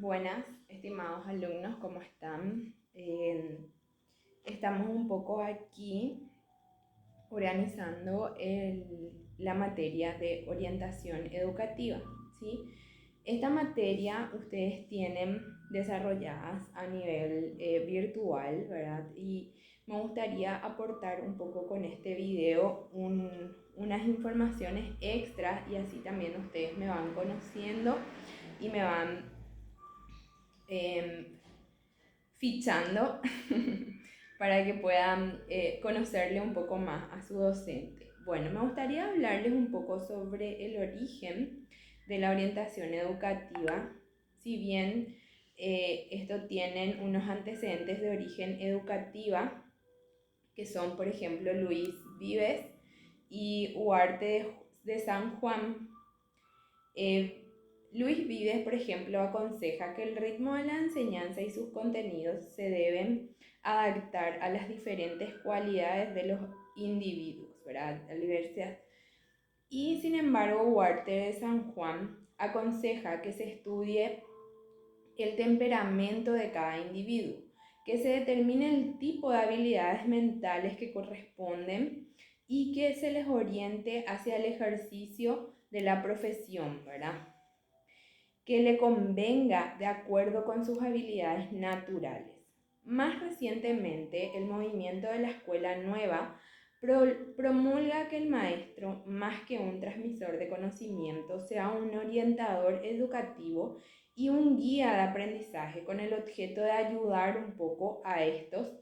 Buenas, estimados alumnos, ¿cómo están? Estamos un poco aquí organizando la materia de orientación educativa, ¿sí? Esta materia ustedes tienen desarrolladas a nivel virtual, ¿verdad? Y me gustaría aportar un poco con este video unas informaciones extras y así también ustedes me van conociendo y me van fichando para que puedan conocerle un poco más a su docente. Bueno, me gustaría hablarles un poco sobre el origen de la orientación educativa. Si bien esto tienen unos antecedentes de origen educativa, que son, por ejemplo, Luis Vives y Huarte de San Juan. Luis Vives, por ejemplo, aconseja que el ritmo de la enseñanza y sus contenidos se deben adaptar a las diferentes cualidades de los individuos, ¿verdad? La diversidad. Y sin embargo, Huarte de San Juan aconseja que se estudie el temperamento de cada individuo, que se determine el tipo de habilidades mentales que corresponden y que se les oriente hacia el ejercicio de la profesión, ¿verdad? Que le convenga de acuerdo con sus habilidades naturales. Más recientemente, el movimiento de la Escuela Nueva promulga que el maestro, más que un transmisor de conocimiento, sea un orientador educativo y un guía de aprendizaje con el objeto de ayudar un poco a estos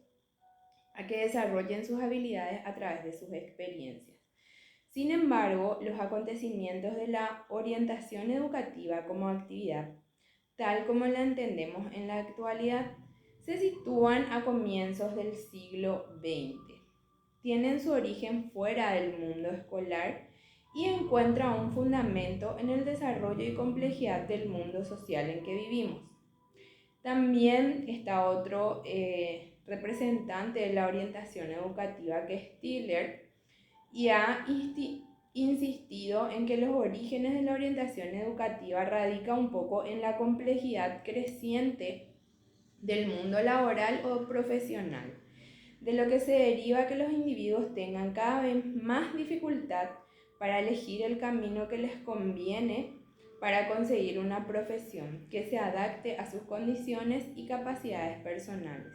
a que desarrollen sus habilidades a través de sus experiencias. Sin embargo, los acontecimientos de la orientación educativa como actividad, tal como la entendemos en la actualidad, se sitúan a comienzos del siglo XX. Tienen su origen fuera del mundo escolar y encuentran un fundamento en el desarrollo y complejidad del mundo social en que vivimos. También está otro representante de la orientación educativa, que es Stiller, y ha insistido en que los orígenes de la orientación educativa radica un poco en la complejidad creciente del mundo laboral o profesional, de lo que se deriva que los individuos tengan cada vez más dificultad para elegir el camino que les conviene para conseguir una profesión que se adapte a sus condiciones y capacidades personales.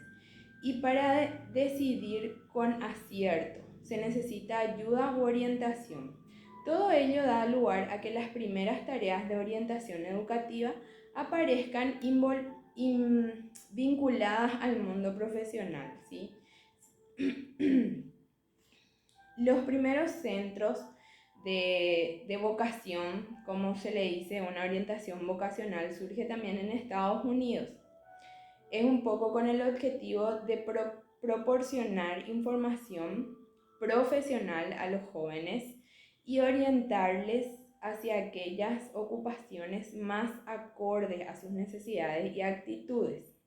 Y para decidir con acierto se necesita ayuda u orientación. Todo ello da lugar a que las primeras tareas de orientación educativa aparezcan vinculadas al mundo profesional, ¿sí? Los primeros centros de vocación, como se le dice, una orientación vocacional, surge también en Estados Unidos. Es un poco con el objetivo de proporcionar información profesional a los jóvenes y orientarles hacia aquellas ocupaciones más acordes a sus necesidades y actitudes.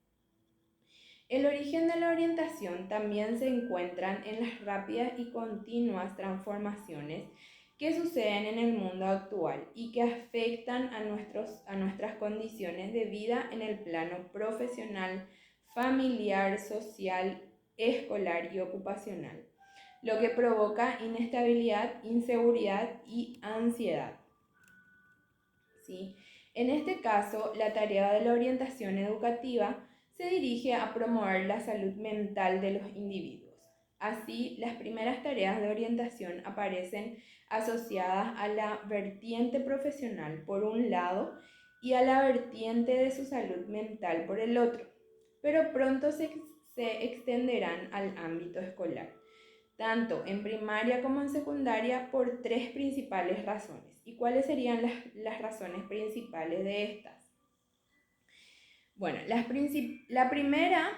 El origen de la orientación también se encuentra en las rápidas y continuas transformaciones que suceden en el mundo actual y que afectan a nuestras condiciones de vida en el plano profesional, familiar, social, escolar y ocupacional, lo que provoca inestabilidad, inseguridad y ansiedad. ¿Sí? En este caso, la tarea de la orientación educativa se dirige a promover la salud mental de los individuos. Así, las primeras tareas de orientación aparecen asociadas a la vertiente profesional por un lado y a la vertiente de su salud mental por el otro, pero pronto se extenderán al ámbito escolar, tanto en primaria como en secundaria, por tres principales razones. ¿Y cuáles serían las razones principales de estas? Bueno, la primera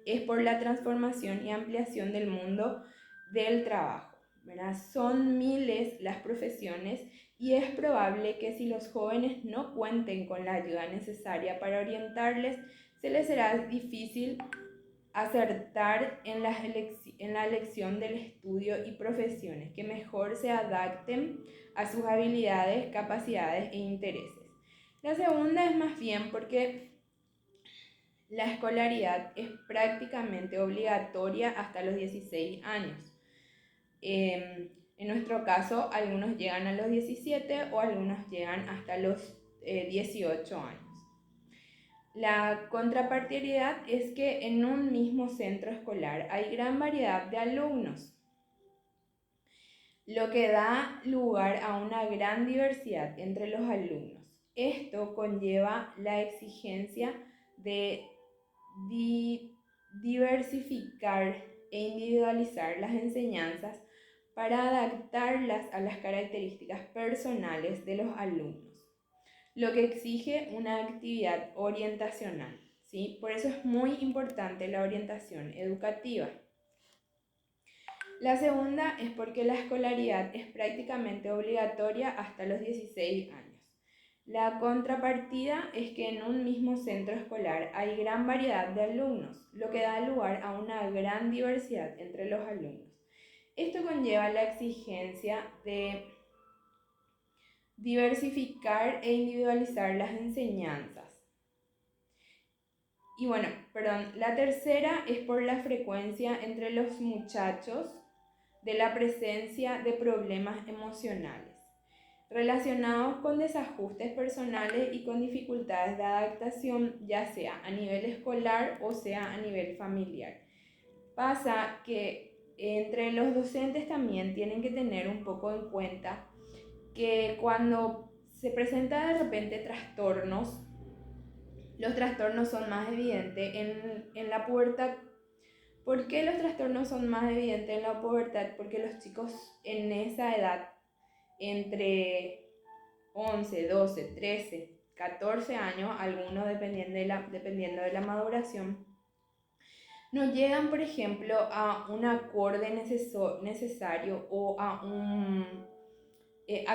es por la transformación y ampliación del mundo del trabajo, ¿verdad? Son miles las profesiones y es probable que si los jóvenes no cuenten con la ayuda necesaria para orientarles, se les será difícil acertar en la elección del estudio y profesiones que mejor se adapten a sus habilidades, capacidades e intereses. La segunda es más bien porque la escolaridad es prácticamente obligatoria hasta los 16 años. En nuestro caso, algunos llegan a los 17 o algunos llegan hasta los 18 años. La contrapartidiad es que en un mismo centro escolar hay gran variedad de alumnos, lo que da lugar a una gran diversidad entre los alumnos. Esto conlleva la exigencia de diversificar e individualizar las enseñanzas para adaptarlas a las características personales de los alumnos, lo que exige una actividad orientacional, ¿sí? Por eso es muy importante la orientación educativa. La segunda es porque la escolaridad es prácticamente obligatoria hasta los 16 años. La contrapartida es que en un mismo centro escolar hay gran variedad de alumnos, lo que da lugar a una gran diversidad entre los alumnos. Esto conlleva la exigencia de diversificar e individualizar las enseñanzas. Y bueno, la tercera es por la frecuencia entre los muchachos de la presencia de problemas emocionales relacionados con desajustes personales y con dificultades de adaptación, ya sea a nivel escolar o sea a nivel familiar. Pasa que entre los docentes también tienen que tener un poco en cuenta que cuando se presentan de repente trastornos, los trastornos son más evidentes en la pubertad. ¿Por qué los trastornos son más evidentes en la pubertad? Porque los chicos en esa edad, entre 11, 12, 13, 14 años, algunos dependiendo de la maduración, no llegan, por ejemplo, a un acorde necesario o a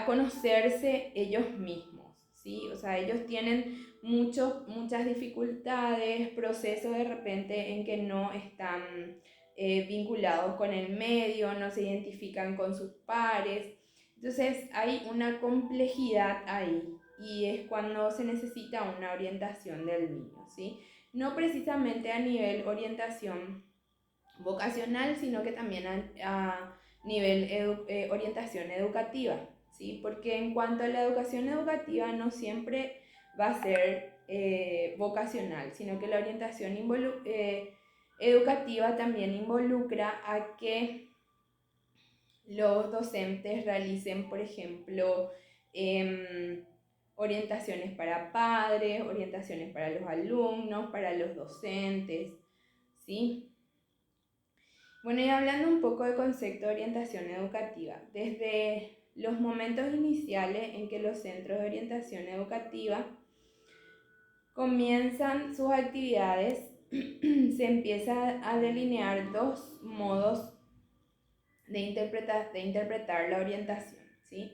conocerse ellos mismos, ¿sí? O sea, ellos tienen muchas dificultades, procesos de repente en que no están vinculados con el medio, no se identifican con sus pares. Entonces hay una complejidad ahí y es cuando se necesita una orientación del niño, ¿sí? No precisamente a nivel orientación vocacional, sino que también a nivel orientación educativa, ¿sí? Porque en cuanto a la educación educativa no siempre va a ser vocacional, sino que la orientación educativa también involucra a que los docentes realicen, por ejemplo, orientaciones para padres, orientaciones para los alumnos, para los docentes, ¿sí? Bueno, y hablando un poco del concepto de orientación educativa, desde los momentos iniciales en que los centros de orientación educativa comienzan sus actividades, se empieza a delinear dos modos de interpretar la orientación, ¿sí?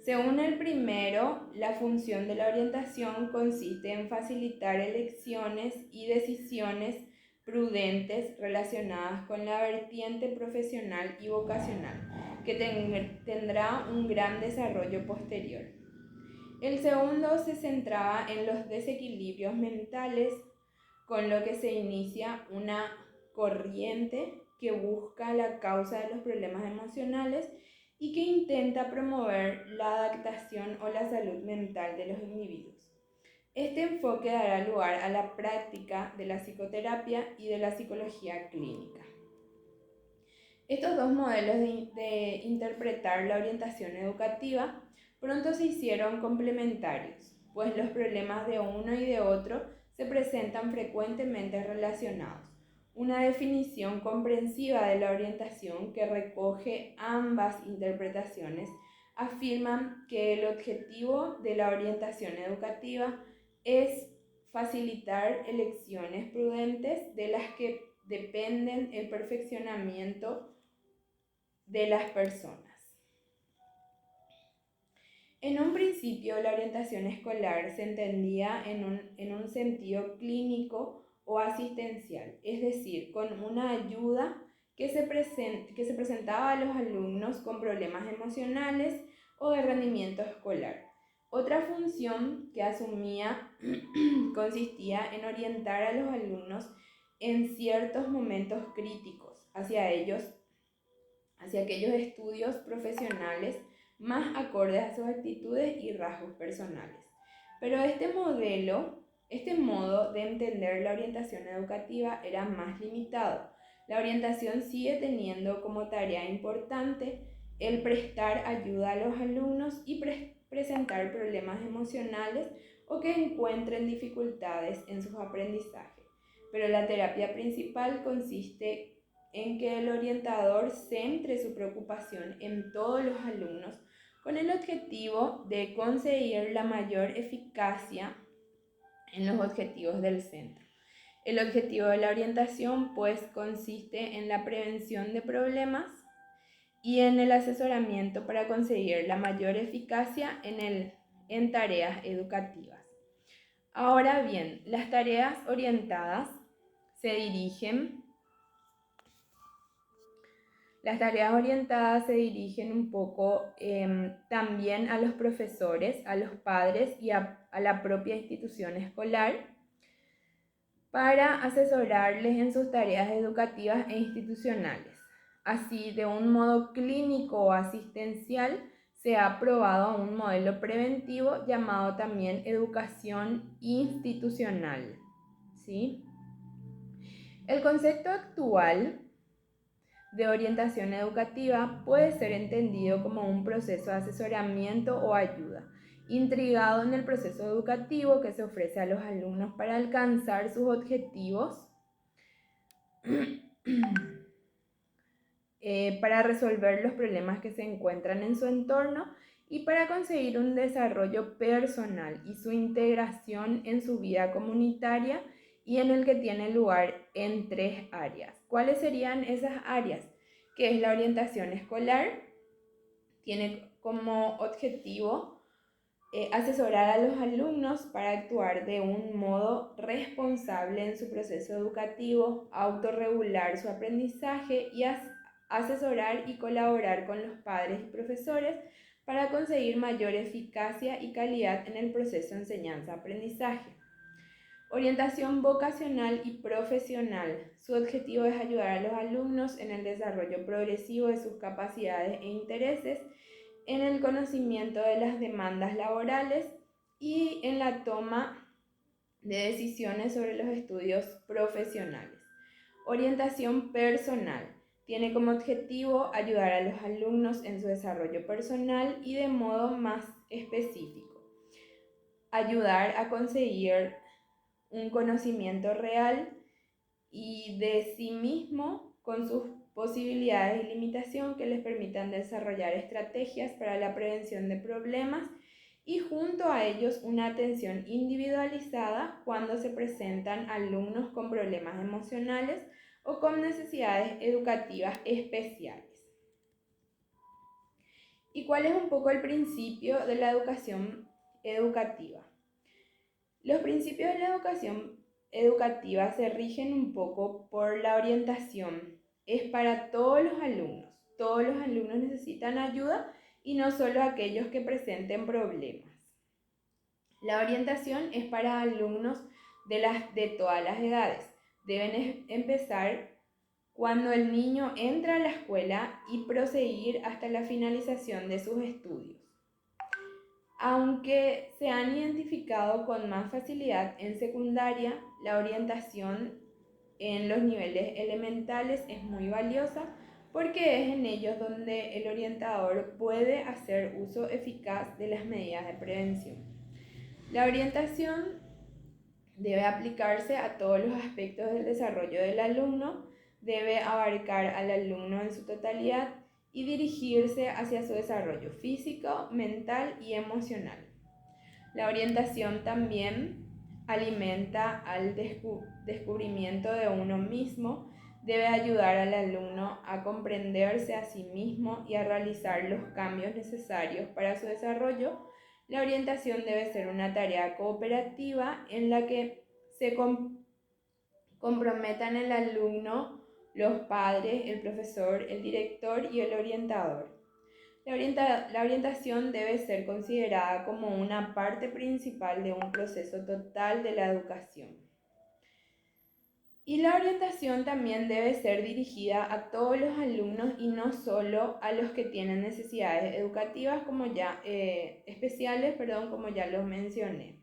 Según el primero, la función de la orientación consiste en facilitar elecciones y decisiones prudentes relacionadas con la vertiente profesional y vocacional, que tendrá un gran desarrollo posterior. El segundo se centraba en los desequilibrios mentales, con lo que se inicia una corriente que busca la causa de los problemas emocionales y que intenta promover la adaptación o la salud mental de los individuos. Este enfoque dará lugar a la práctica de la psicoterapia y de la psicología clínica. Estos dos modelos de interpretar la orientación educativa pronto se hicieron complementarios, pues los problemas de uno y de otro se presentan frecuentemente relacionados. Una definición comprensiva de la orientación que recoge ambas interpretaciones afirma que el objetivo de la orientación educativa es facilitar elecciones prudentes de las que dependen el perfeccionamiento de las personas. En un principio, la orientación escolar se entendía en un sentido clínico o asistencial, es decir, con una ayuda que se presentaba a los alumnos con problemas emocionales o de rendimiento escolar. Otra función que asumía consistía en orientar a los alumnos en ciertos momentos críticos hacia aquellos estudios profesionales más acordes a sus actitudes y rasgos personales. Pero este modo de entender la orientación educativa era más limitado. La orientación sigue teniendo como tarea importante el prestar ayuda a los alumnos y presentar problemas emocionales o que encuentren dificultades en sus aprendizajes. Pero la terapia principal consiste en que el orientador centre su preocupación en todos los alumnos con el objetivo de conseguir la mayor eficacia en los objetivos del centro. El objetivo de la orientación, pues, consiste en la prevención de problemas y en el asesoramiento para conseguir la mayor eficacia en tareas educativas. Ahora bien, las tareas orientadas se dirigen un poco también a los profesores, a los padres y a la propia institución escolar para asesorarles en sus tareas educativas e institucionales. Así, de un modo clínico o asistencial, se ha aprobado un modelo preventivo llamado también educación institucional. ¿Sí? El concepto actual de orientación educativa puede ser entendido como un proceso de asesoramiento o ayuda, integrado en el proceso educativo que se ofrece a los alumnos para alcanzar sus objetivos, para resolver los problemas que se encuentran en su entorno y para conseguir un desarrollo personal y su integración en su vida comunitaria y en el que tiene lugar en 3 áreas. ¿Cuáles serían esas áreas? Que es la orientación escolar, tiene como objetivo asesorar a los alumnos para actuar de un modo responsable en su proceso educativo, autorregular su aprendizaje y asesorar y colaborar con los padres y profesores para conseguir mayor eficacia y calidad en el proceso de enseñanza-aprendizaje. Orientación vocacional y profesional. Su objetivo es ayudar a los alumnos en el desarrollo progresivo de sus capacidades e intereses, en el conocimiento de las demandas laborales y en la toma de decisiones sobre los estudios profesionales. Orientación personal. Tiene como objetivo ayudar a los alumnos en su desarrollo personal y de modo más específico, ayudar a conseguir un conocimiento real y de sí mismo con sus posibilidades y limitaciones que les permitan desarrollar estrategias para la prevención de problemas y junto a ellos una atención individualizada cuando se presentan alumnos con problemas emocionales o con necesidades educativas especiales. ¿Y cuál es un poco el principio de la educación educativa? Los principios de la educación educativa se rigen un poco por la orientación. Es para todos los alumnos. Todos los alumnos necesitan ayuda y no solo aquellos que presenten problemas. La orientación es para alumnos de todas las edades. Deben empezar cuando el niño entra a la escuela y proseguir hasta la finalización de sus estudios. Aunque se han identificado con más facilidad en secundaria, la orientación en los niveles elementales es muy valiosa porque es en ellos donde el orientador puede hacer uso eficaz de las medidas de prevención. La orientación debe aplicarse a todos los aspectos del desarrollo del alumno, debe abarcar al alumno en su totalidad y dirigirse hacia su desarrollo físico, mental y emocional. La orientación también alimenta al descubrimiento de uno mismo, debe ayudar al alumno a comprenderse a sí mismo y a realizar los cambios necesarios para su desarrollo. La orientación debe ser una tarea cooperativa en la que se comprometan el alumno, los padres, el profesor, el director y el orientador. La orientación debe ser considerada como una parte principal de un proceso total de la educación. Y la orientación también debe ser dirigida a todos los alumnos y no solo a los que tienen necesidades educativas especiales, como ya los mencioné.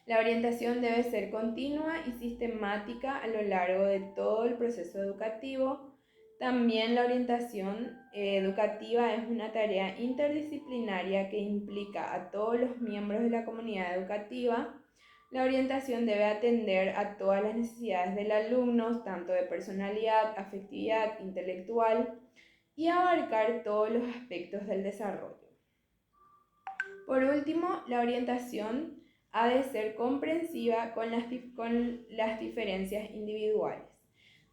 La orientación debe ser continua y sistemática a lo largo de todo el proceso educativo. También la orientación educativa es una tarea interdisciplinaria que implica a todos los miembros de la comunidad educativa. La orientación debe atender a todas las necesidades del alumno, tanto de personalidad, afectividad, intelectual, y abarcar todos los aspectos del desarrollo. Por último, la orientación ha de ser comprensiva con las diferencias individuales.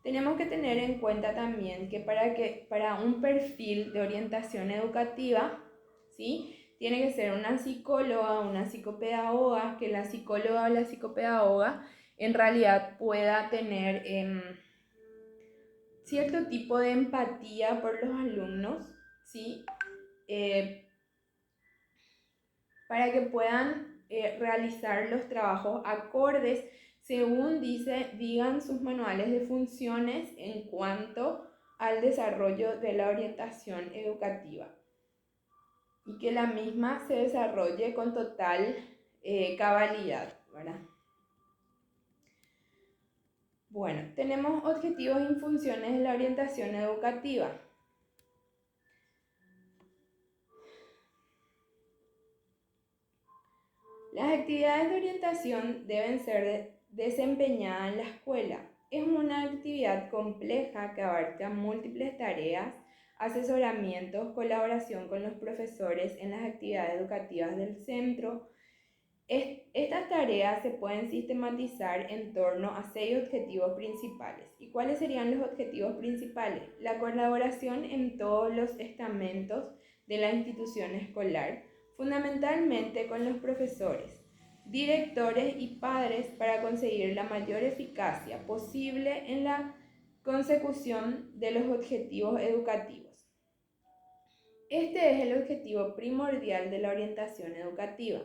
Tenemos que tener en cuenta también que para un perfil de orientación educativa, ¿sí?, tiene que ser una psicóloga, una psicopedagoga, que la psicóloga o la psicopedagoga en realidad pueda tener cierto tipo de empatía por los alumnos, ¿sí?, para que puedan realizar los trabajos acordes según digan sus manuales de funciones en cuanto al desarrollo de la orientación educativa, y que la misma se desarrolle con total cabalidad, ¿verdad? Bueno, tenemos objetivos y funciones de la orientación educativa. Las actividades de orientación deben ser desempeñadas en la escuela. Es una actividad compleja que abarca múltiples tareas, asesoramientos, colaboración con los profesores en las actividades educativas del centro. Estas tareas se pueden sistematizar en torno a 6 objetivos principales. ¿Y cuáles serían los objetivos principales? La colaboración en todos los estamentos de la institución escolar, fundamentalmente con los profesores, directores y padres, para conseguir la mayor eficacia posible en la consecución de los objetivos educativos. Este es el objetivo primordial de la orientación educativa.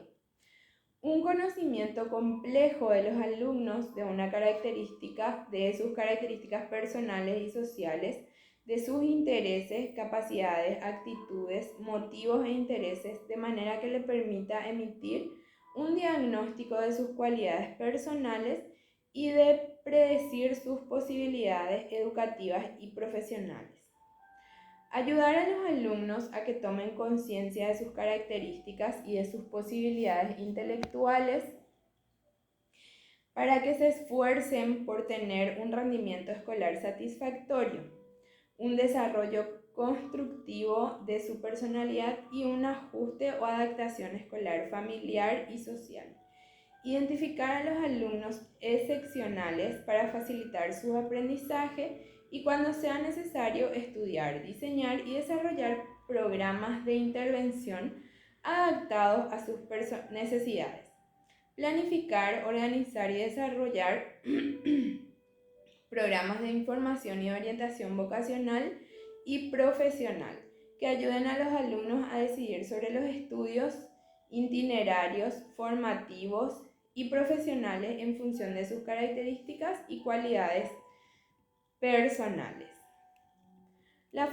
Un conocimiento complejo de los alumnos de sus características personales y sociales, de sus intereses, capacidades, actitudes, motivos e intereses, de manera que le permita emitir un diagnóstico de sus cualidades personales y de predecir sus posibilidades educativas y profesionales. Ayudar a los alumnos a que tomen conciencia de sus características y de sus posibilidades intelectuales para que se esfuercen por tener un rendimiento escolar satisfactorio, un desarrollo constructivo de su personalidad y un ajuste o adaptación escolar familiar y social. Identificar a los alumnos excepcionales para facilitar su aprendizaje y, cuando sea necesario, estudiar, diseñar y desarrollar programas de intervención adaptados a sus necesidades. Planificar, organizar y desarrollar programas de información y orientación vocacional y profesional que ayuden a los alumnos a decidir sobre los estudios, itinerarios formativos y profesionales en función de sus características y cualidades personales. Las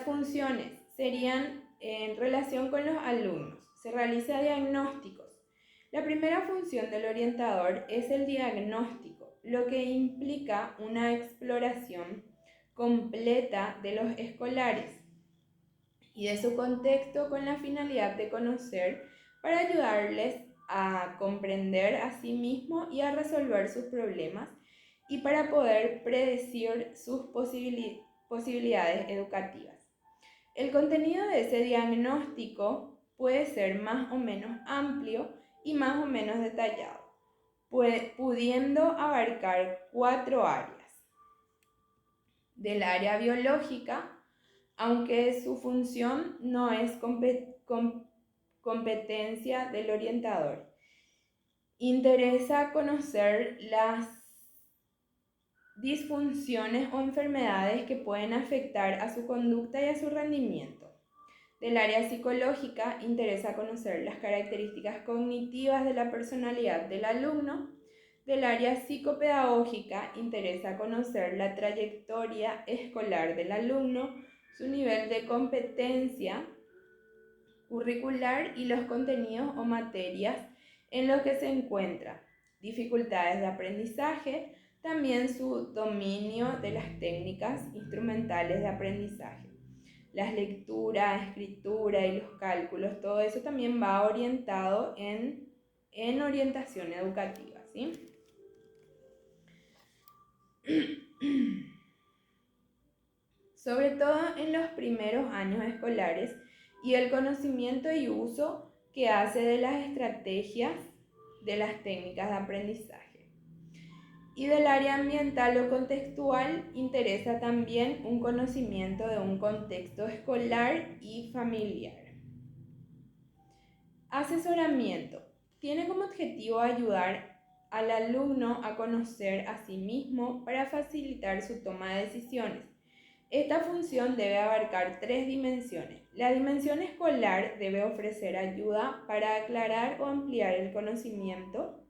funciones serían en relación con los alumnos. Se realiza diagnósticos. La primera función del orientador es el diagnóstico, lo que implica una exploración completa de los escolares y de su contexto, con la finalidad de conocer, para ayudarles a comprender a sí mismos y a resolver sus problemas, y para poder predecir sus posibilidades educativas. El contenido de ese diagnóstico puede ser más o menos amplio y más o menos detallado, pudiendo abarcar 4 áreas. Del área biológica, aunque su función no es competencia del orientador. Interesa conocer las disfunciones o enfermedades que pueden afectar a su conducta y a su rendimiento. Del área psicológica interesa conocer las características cognitivas de la personalidad del alumno. Del área psicopedagógica interesa conocer la trayectoria escolar del alumno, su nivel de competencia curricular y los contenidos o materias en los que se encuentra, dificultades de aprendizaje, también su dominio de las técnicas instrumentales de aprendizaje. Las lecturas, escritura y los cálculos, todo eso también va orientado en orientación educativa, ¿sí? Sobre todo en los primeros años escolares y el conocimiento y uso que hace de las estrategias de las técnicas de aprendizaje. Y del área ambiental o contextual interesa también un conocimiento de un contexto escolar y familiar. Asesoramiento. Tiene como objetivo ayudar al alumno a conocer a sí mismo para facilitar su toma de decisiones. Esta función debe abarcar 3 dimensiones. La dimensión escolar debe ofrecer ayuda para aclarar o ampliar el conocimiento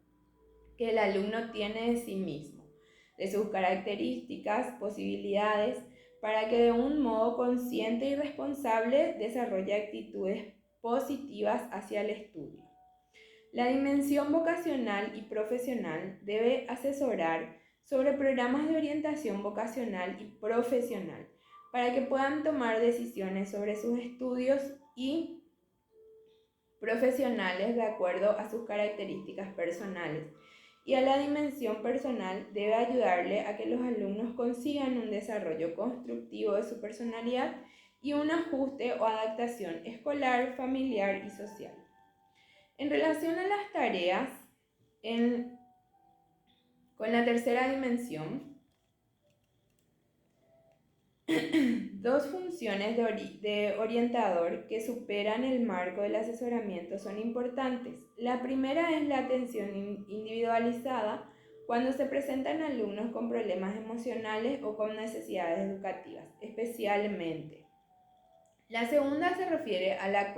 que el alumno tiene de sí mismo, de sus características, posibilidades, para que de un modo consciente y responsable desarrolle actitudes positivas hacia el estudio. La dimensión vocacional y profesional debe asesorar sobre programas de orientación vocacional y profesional para que puedan tomar decisiones sobre sus estudios y profesionales de acuerdo a sus características personales. Y a la dimensión personal debe ayudarle a que los alumnos consigan un desarrollo constructivo de su personalidad y un ajuste o adaptación escolar, familiar y social. En relación a las tareas, con la tercera dimensión, dos funciones de orientador que superan el marco del asesoramiento son importantes. La primera es la atención individualizada cuando se presentan alumnos con problemas emocionales o con necesidades educativas, especialmente. La segunda se refiere a la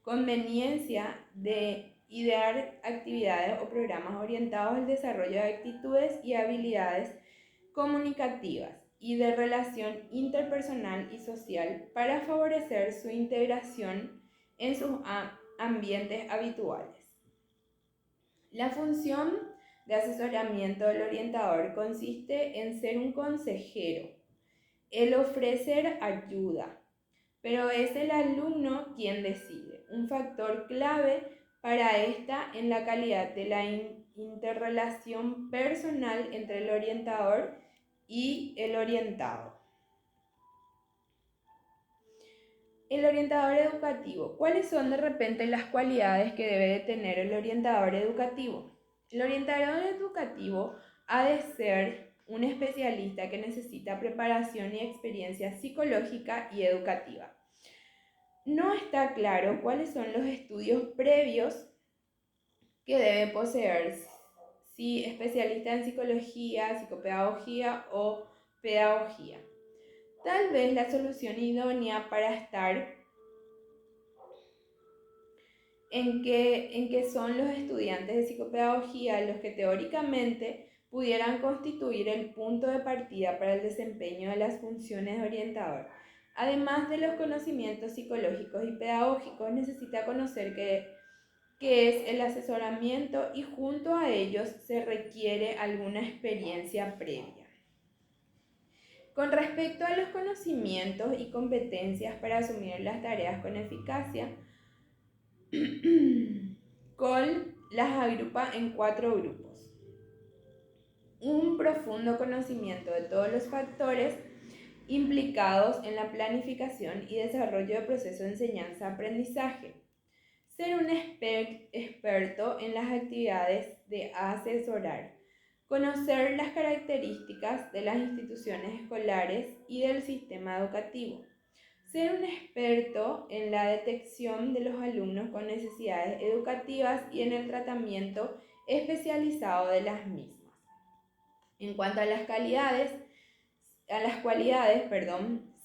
conveniencia de idear actividades o programas orientados al desarrollo de actitudes y habilidades comunicativas y de relación interpersonal y social para favorecer su integración en sus ambientes habituales. La función de asesoramiento del orientador consiste en ser un consejero, el ofrecer ayuda, pero es el alumno quien decide. Un factor clave para esta en la calidad de la interrelación personal entre el orientador y el orientado. El orientador educativo. ¿Cuáles son de repente las cualidades que debe de tener el orientador educativo? El orientador educativo ha de ser un especialista que necesita preparación y experiencia psicológica y educativa. No está claro cuáles son los estudios previos que debe poseer, si especialista en psicología, psicopedagogía o pedagogía. Tal vez la solución idónea para estar en que son los estudiantes de psicopedagogía los que teóricamente pudieran constituir el punto de partida para el desempeño de las funciones de orientador. Además de los conocimientos psicológicos y pedagógicos, necesita conocer qué es el asesoramiento y junto a ellos se requiere alguna experiencia previa. Con respecto a los conocimientos y competencias para asumir las tareas con eficacia, Cole las agrupa en 4 grupos. Un profundo conocimiento de todos los factores implicados en la planificación y desarrollo de procesos de enseñanza-aprendizaje. Ser un experto en las actividades de asesorar. Conocer las características de las instituciones escolares y del sistema educativo. Ser un experto en la detección de los alumnos con necesidades educativas y en el tratamiento especializado de las mismas. En cuanto a las cualidades,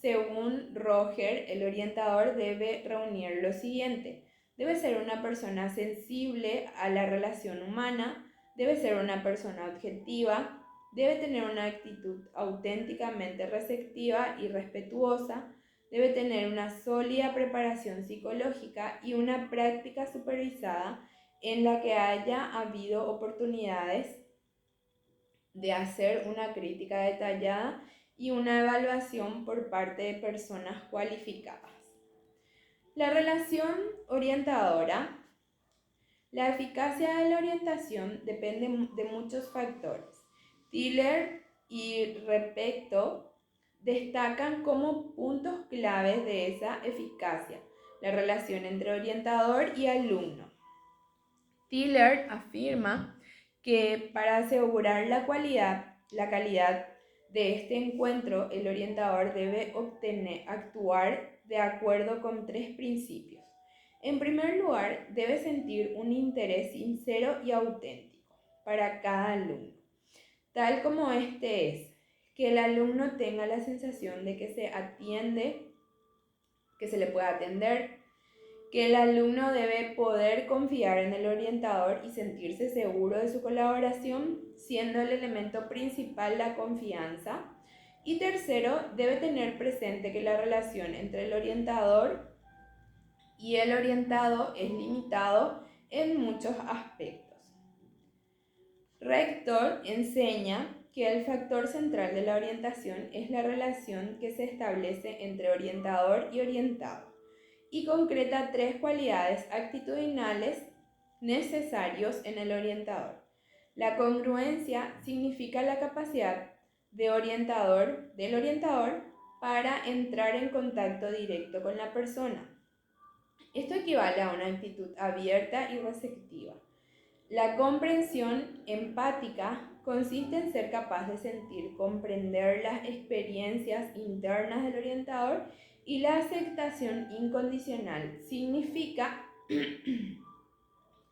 según Roger, el orientador debe reunir lo siguiente. Debe ser una persona sensible a la relación humana, debe ser una persona objetiva, debe tener una actitud auténticamente receptiva y respetuosa, debe tener una sólida preparación psicológica y una práctica supervisada en la que haya habido oportunidades de hacer una crítica detallada y una evaluación por parte de personas cualificadas. La relación orientadora. La eficacia de la orientación depende de muchos factores. Tiller y Repetto destacan como puntos claves de esa eficacia la relación entre orientador y alumno. Tiller afirma que para asegurar la calidad de este encuentro, el orientador debe actuar de acuerdo con 3 principios. En primer lugar, debe sentir un interés sincero y auténtico para cada alumno, tal como este es, que el alumno tenga la sensación de que se le puede atender, que el alumno debe poder confiar en el orientador y sentirse seguro de su colaboración, siendo el elemento principal la confianza. Y tercero, debe tener presente que la relación entre el orientador y el orientado es limitado en muchos aspectos. Rector enseña que el factor central de la orientación es la relación que se establece entre orientador y orientado, y concreta 3 cualidades actitudinales necesarios en el orientador. La congruencia significa la capacidad del orientador para entrar en contacto directo con la persona. Esto equivale a una actitud abierta y receptiva. La comprensión empática consiste en ser capaz de sentir, comprender las experiencias internas del orientador, y la aceptación incondicional significa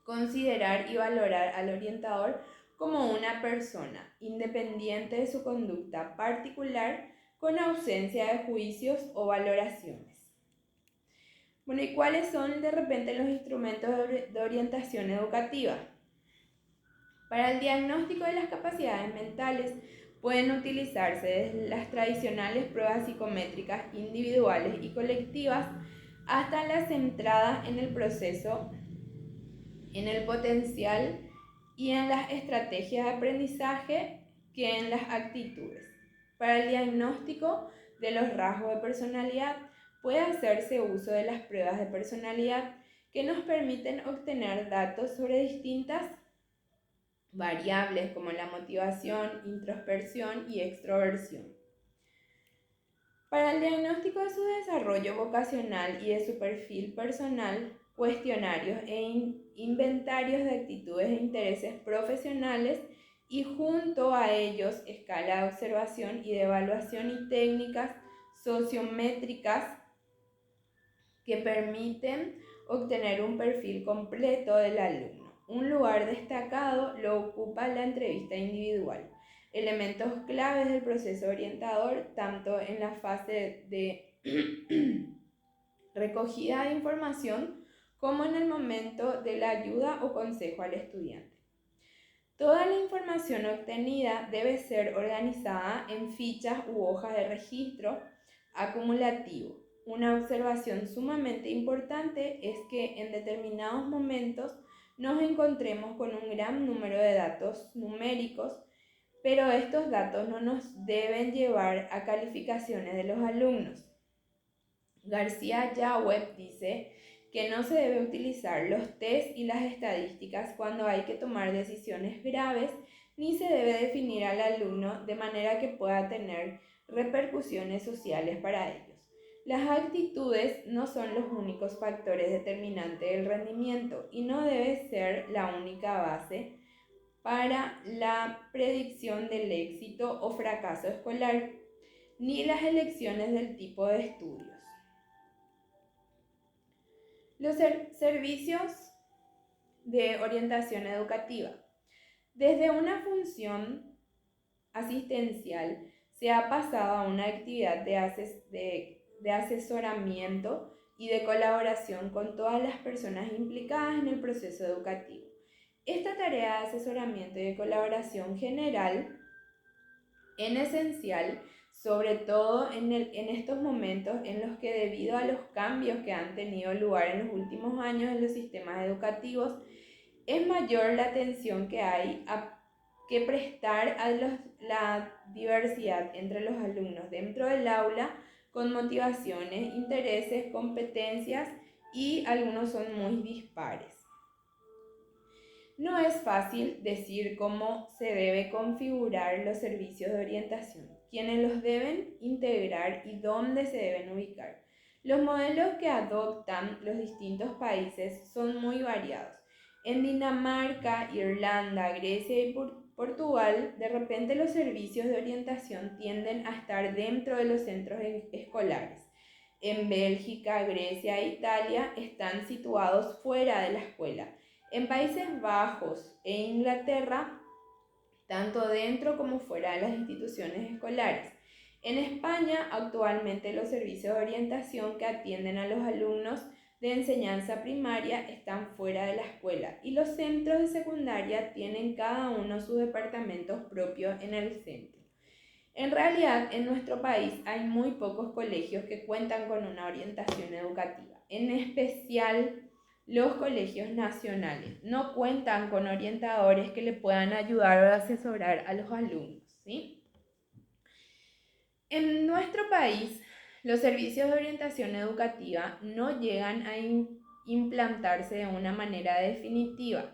considerar y valorar al orientador como una persona independiente de su conducta particular, con ausencia de juicios o valoraciones. Bueno, ¿y cuáles son de repente los instrumentos de orientación educativa? Para el diagnóstico de las capacidades mentales pueden utilizarse desde las tradicionales pruebas psicométricas individuales y colectivas hasta las centradas en el proceso, en el potencial y en las estrategias de aprendizaje que en las actitudes. Para el diagnóstico de los rasgos de personalidad puede hacerse uso de las pruebas de personalidad que nos permiten obtener datos sobre distintas variables como la motivación, introspección y extroversión. Para el diagnóstico de su desarrollo vocacional y de su perfil personal, cuestionarios e inventarios de actitudes e intereses profesionales, y junto a ellos escala de observación y de evaluación y técnicas sociométricas que permiten obtener un perfil completo del alumno. Un lugar destacado lo ocupa la entrevista individual. Elementos claves del proceso orientador, tanto en la fase de recogida de información como en el momento de la ayuda o consejo al estudiante. Toda la información obtenida debe ser organizada en fichas u hojas de registro acumulativo. Una observación sumamente importante es que en determinados momentos nos encontremos con un gran número de datos numéricos, pero estos datos no nos deben llevar a calificaciones de los alumnos. García Yaweb dice que no se debe utilizar los test y las estadísticas cuando hay que tomar decisiones graves, ni se debe definir al alumno de manera que pueda tener repercusiones sociales para ellos. Las actitudes no son los únicos factores determinantes del rendimiento y no debe ser la única base para la predicción del éxito o fracaso escolar, ni las elecciones del tipo de estudios. Los servicios de orientación educativa. Desde una función asistencial se ha pasado a una actividad de asesoramiento y de colaboración con todas las personas implicadas en el proceso educativo. Esta tarea de asesoramiento y de colaboración general, en esencial, sobre todo en estos momentos en los que debido a los cambios que han tenido lugar en los últimos años en los sistemas educativos, es mayor la atención que hay que prestar a la diversidad entre los alumnos dentro del aula con motivaciones, intereses, competencias y algunos son muy dispares. No es fácil decir cómo se debe configurar los servicios de orientación, quiénes los deben integrar y dónde se deben ubicar. Los modelos que adoptan los distintos países son muy variados. En Dinamarca, Irlanda, Grecia y Portugal, de repente los servicios de orientación tienden a estar dentro de los centros escolares. En Bélgica, Grecia e Italia están situados fuera de la escuela. En Países Bajos e Inglaterra, tanto dentro como fuera de las instituciones escolares. En España, actualmente los servicios de orientación que atienden a los alumnos de enseñanza primaria están fuera de la escuela y los centros de secundaria tienen cada uno sus departamentos propios en el centro. En realidad, en nuestro país hay muy pocos colegios que cuentan con una orientación educativa, en especial los colegios nacionales no cuentan con orientadores que le puedan ayudar o asesorar a los alumnos, ¿sí? En nuestro país, los servicios de orientación educativa no llegan a implantarse de una manera definitiva.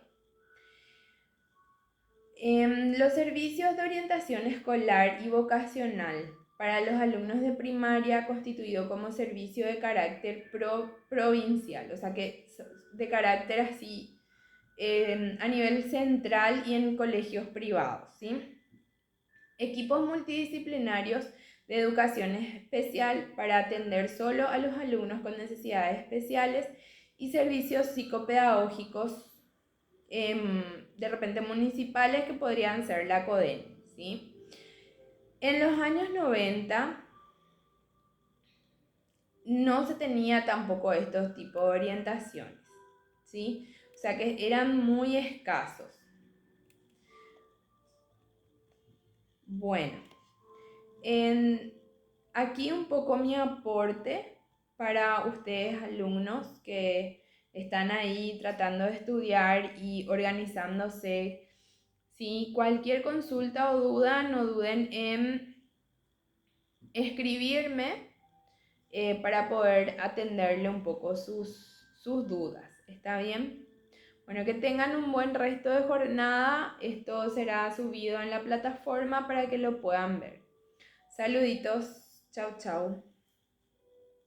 Los servicios de orientación escolar y vocacional para los alumnos de primaria constituido como servicio de carácter provincial, o sea que de carácter así a nivel central y en colegios privados, ¿sí? Equipos multidisciplinarios de educación especial para atender solo a los alumnos con necesidades especiales y servicios psicopedagógicos de repente municipales que podrían ser la CODEN, ¿sí? En los años 90 no se tenía tampoco estos tipos de orientaciones, ¿sí? O sea que eran muy escasos. Bueno, aquí un poco mi aporte para ustedes alumnos que están ahí tratando de estudiar y organizándose. Si cualquier consulta o duda, no duden en escribirme para poder atenderle un poco sus dudas. ¿Está bien? Bueno, que tengan un buen resto de jornada. Esto será subido en la plataforma para que lo puedan ver. Saluditos. Chau, chau.